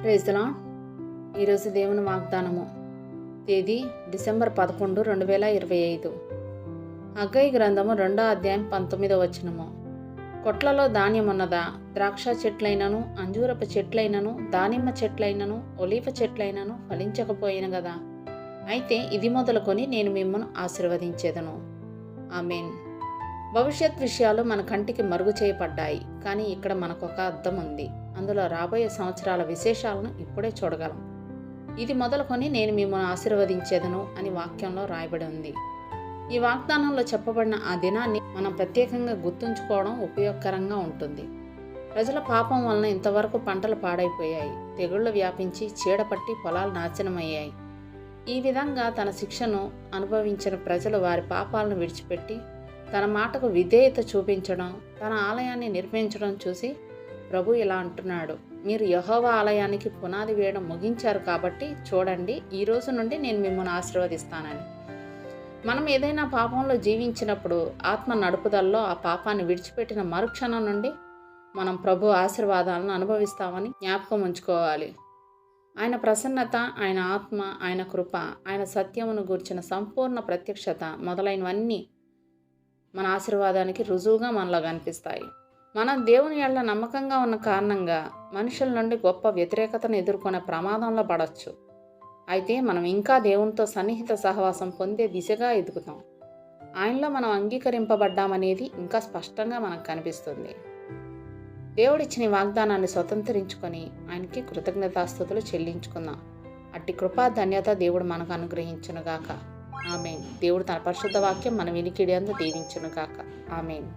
Praise the lord. ఈరోజు దేవుని వాగ్దానము. తేదీ డిసెంబర్ 11, 2025. హగ్గయి గ్రంథము 2వ అధ్యాయం 19వ వచనము. కొట్లలో ధాన్యమున్నదా? ద్రాక్ష చెట్లైనను, అంజూరపు చెట్లైనను, దానిమ్మ చెట్లైనను, ఒలీవ చెట్లైనను ఫలించకపోయిన గదా. అయితే ఇది మొదలుకొని నేను మిమ్మల్ని ఆశీర్వదించేదను. ఆమేన్. భవిష్యత్ విషయాలు మన కంటికి మరుగు చేయబడ్డాయి, కానీ ఇక్కడ మనకొక అర్థం ఉంది. అందులో రాబోయే సంవత్సరాల విశేషాలను ఇప్పుడే చూడగలం. ఇది మొదలుకొని నేను మిమ్మల్ని ఆశీర్వదించేదను అని వాక్యంలో రాయబడి ఉంది. ఈ వాగ్దానంలో చెప్పబడిన ఆ దినాన్ని మనం ప్రత్యేకంగా గుర్తుంచుకోవడం ఉపయోగకరంగా ఉంటుంది. ప్రజల పాపం వలన ఇంతవరకు పంటలు పాడైపోయాయి, తెగుళ్లు వ్యాపించి చీడపట్టి పొలాలు నాశనమయ్యాయి. ఈ విధంగా తన శిక్షను అనుభవించిన ప్రజలు వారి పాపాలను విడిచిపెట్టి తన మాటకు విధేయత చూపించడం, తన ఆలయాన్ని నిర్మించడం చూసి ప్రభు ఇలా అంటున్నాడు, మీరు యెహోవా ఆలయానికి పునాది వేయడం ముగించారు కాబట్టి చూడండి, ఈ రోజు నుండి నేను మిమ్మల్ని ఆశీర్వదిస్తానని. మనం ఏదైనా పాపంలో జీవించినప్పుడు ఆత్మ నడుపుదల్లో ఆ పాపాన్ని విడిచిపెట్టిన మరుక్షణం నుండి మనం ప్రభు ఆశీర్వాదాలను అనుభవిస్తామని జ్ఞాపకం ఉంచుకోవాలి. ఆయన ప్రసన్నత, ఆయన ఆత్మ, ఆయన కృప, ఆయన సత్యమును గూర్చిన సంపూర్ణ ప్రత్యక్షత మొదలైనవన్నీ మన ఆశీర్వాదానికి రుజువుగా మనలో కనిపిస్తాయి. మనం దేవుని యెడల నమ్మకంగా ఉన్న కారణంగా మనుషుల నుండి గొప్ప వ్యతిరేకతను ఎదుర్కొనే ప్రమాదంలో పడవచ్చు. అయితే మనం ఇంకా దేవునితో సన్నిహిత సహవాసం పొందే దిశగా ఎదుగుతాం. ఆయనలో మనం అంగీకరింపబడ్డామనేది ఇంకా స్పష్టంగా మనకు కనిపిస్తుంది. దేవుడిచ్చిన వాగ్దానాన్ని స్వతంత్రించుకొని ఆయనకి కృతజ్ఞతాస్తుతులు చెల్లించుకుందాం. అట్టి కృపా ధన్యత దేవుడు మనకు అనుగ్రహించునుగాక. ఆమేన్. దేవుడు తన పరిశుద్ధ వాక్యం మన వినికిడి అందు దీవించునుగాక. ఆమేన్.